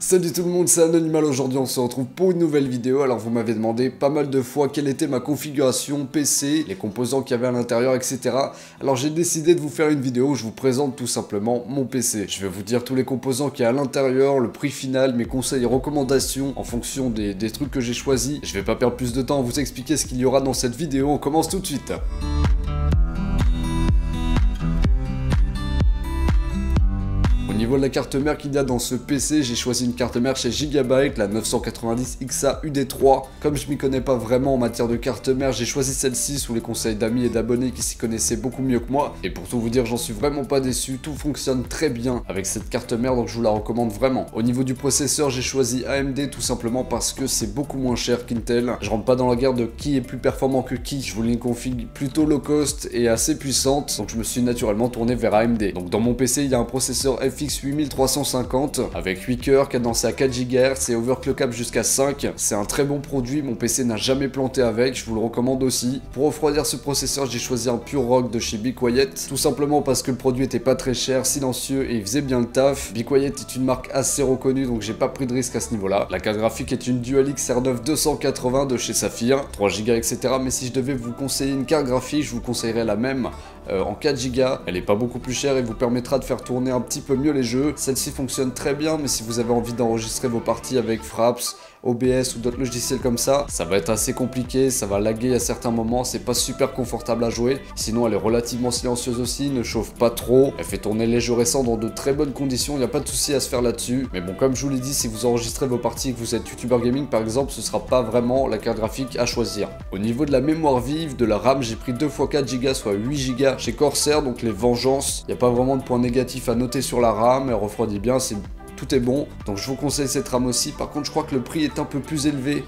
Salut tout le monde, c'est Anonymal. Aujourd'hui on se retrouve pour une nouvelle vidéo. Alors vous m'avez demandé pas mal de fois quelle était ma configuration PC, les composants qu'il y avait à l'intérieur, etc. Alors j'ai décidé de vous faire une vidéo où je vous présente tout simplement mon PC. Je vais vous dire tous les composants qu'il y a à l'intérieur, le prix final, mes conseils et recommandations en fonction des trucs que j'ai choisis. Je vais pas perdre plus de temps à vous expliquer ce qu'il y aura dans cette vidéo, on commence tout de suite. Au niveau de la carte mère qu'il y a dans ce PC, j'ai choisi une carte mère chez Gigabyte, la 990XA UD3. Comme je m'y connais pas vraiment en matière de carte mère, j'ai choisi celle-ci sous les conseils d'amis et d'abonnés qui s'y connaissaient beaucoup mieux que moi. Et pour tout vous dire, j'en suis vraiment pas déçu, tout fonctionne très bien avec cette carte mère, donc je vous la recommande vraiment. Au niveau du processeur, j'ai choisi AMD tout simplement parce que c'est beaucoup moins cher qu'Intel. Je rentre pas dans la guerre de qui est plus performant que qui, je voulais une config plutôt low cost et assez puissante, donc je me suis naturellement tourné vers AMD. Donc dans mon PC, il y a un processeur FX 8350 avec 8 cœurs, cadencé à 4 GHz et overclockable jusqu'à 5. C'est un très bon produit, mon PC n'a jamais planté avec, je vous le recommande aussi. Pour refroidir ce processeur, j'ai choisi un Pure Rock de chez Be Quiet, tout simplement parce que le produit était pas très cher, silencieux et il faisait bien le taf. Be Quiet est une marque assez reconnue, donc j'ai pas pris de risque à ce niveau-là. La carte graphique est une DualX R9 280 de chez Saphir, 3 Go, etc. Mais si je devais vous conseiller une carte graphique, je vous conseillerais la même en 4 Go. Elle est pas beaucoup plus chère et vous permettra de faire tourner un petit peu mieux les jeux. Celle-ci fonctionne très bien, mais si vous avez envie d'enregistrer vos parties avec Fraps, OBS ou d'autres logiciels comme ça va être assez compliqué, ça va laguer à certains moments, c'est pas super confortable à jouer. Sinon elle est relativement silencieuse aussi, ne chauffe pas trop, elle fait tourner les jeux récents dans de très bonnes conditions, il n'y a pas de souci à se faire là-dessus. Mais bon, comme je vous l'ai dit, si vous enregistrez vos parties et que vous êtes youtubeur gaming par exemple, ce sera pas vraiment la carte graphique à choisir. Au niveau de la mémoire vive, de la RAM, j'ai pris 2 x 4 Go, soit 8 Go chez Corsair, donc les Vengeances. Il n'y a pas vraiment de points négatifs à noter sur la RAM, elle refroidit bien, tout est bon, donc je vous conseille cette RAM aussi. Par contre je crois que le prix est un peu plus élevé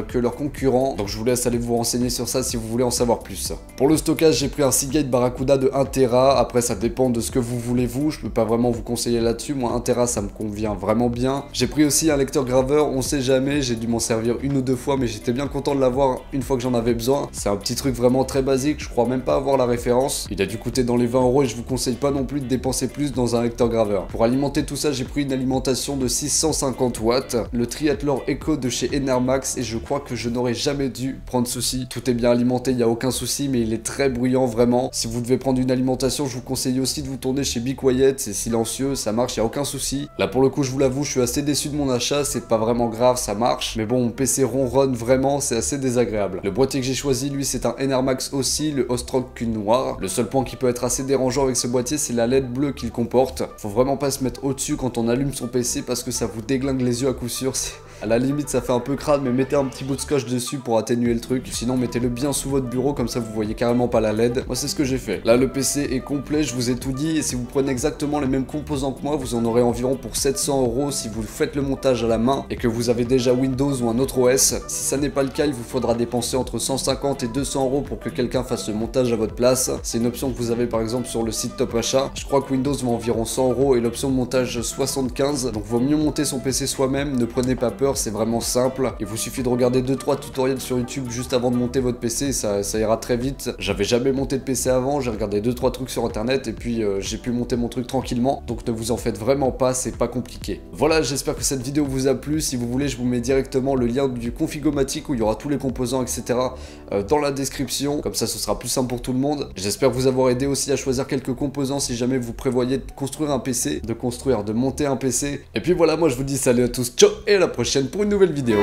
que leurs concurrents, donc je vous laisse aller vous renseigner sur ça si vous voulez en savoir plus. Pour le stockage, j'ai pris un Seagate Barracuda de 1 Tera. Après ça dépend de ce que vous voulez vous, je peux pas vraiment vous conseiller là-dessus. Moi 1 Tera ça me convient vraiment bien. J'ai pris aussi un lecteur graveur, on sait jamais, j'ai dû m'en servir une ou deux fois, mais j'étais bien content de l'avoir une fois que j'en avais besoin. C'est un petit truc vraiment très basique, je crois même pas avoir la référence. Il a dû coûter dans les 20 € et je vous conseille pas non plus de dépenser plus dans un lecteur graveur. Pour alimenter tout ça, j'ai pris une alimentation de 650 watts, le Triathlon Echo de chez Enermax, et je crois que je n'aurais jamais dû prendre ceci. Tout est bien alimenté, il n'y a aucun souci, mais il est très bruyant vraiment. Si vous devez prendre une alimentation, je vous conseille aussi de vous tourner chez Be Quiet, c'est silencieux, ça marche, il n'y a aucun souci. Là pour le coup, je vous l'avoue, je suis assez déçu de mon achat, c'est pas vraiment grave, ça marche, mais bon, mon PC ronronne vraiment, c'est assez désagréable. Le boîtier que j'ai choisi, lui, c'est un Enermax aussi, le Ostrock Q noir. Le seul point qui peut être assez dérangeant avec ce boîtier, c'est la LED bleue qu'il comporte. Faut vraiment pas se mettre au-dessus quand on allume son PC parce que ça vous déglingue les yeux à coup sûr. À la limite ça fait un peu crade, mais mettez un petit bout de scotch dessus pour atténuer le truc. Sinon mettez-le bien sous votre bureau, comme ça vous voyez carrément pas la LED. Moi c'est ce que j'ai fait. Là le PC est complet, je vous ai tout dit, et si vous prenez exactement les mêmes composants que moi, vous en aurez environ pour 700 € si vous faites le montage à la main et que vous avez déjà Windows ou un autre OS. Si ça n'est pas le cas, il vous faudra dépenser entre 150 et 200 € pour que quelqu'un fasse le montage à votre place. C'est une option que vous avez par exemple sur le site Top Achat. Je crois que Windows va environ 100 € et l'option de montage 75, donc vaut mieux monter son PC soi-même, ne prenez pas peur, c'est vraiment simple. Il vous suffit de regarder 2-3 tutoriels sur YouTube juste avant de monter votre PC, ça ira très vite. J'avais jamais monté de PC avant, j'ai regardé 2-3 trucs sur internet et puis j'ai pu monter mon truc tranquillement, donc ne vous en faites vraiment pas, c'est pas compliqué. Voilà, j'espère que cette vidéo vous a plu. Si vous voulez, je vous mets directement le lien du Configomatic où il y aura tous les composants, etc. Dans la description, comme ça ce sera plus simple pour tout le monde. J'espère vous avoir aidé aussi à choisir quelques composants si jamais vous prévoyez de construire un PC, de monter un PC. Et puis voilà, moi je vous dis salut à tous, ciao et à la prochaine pour une nouvelle vidéo.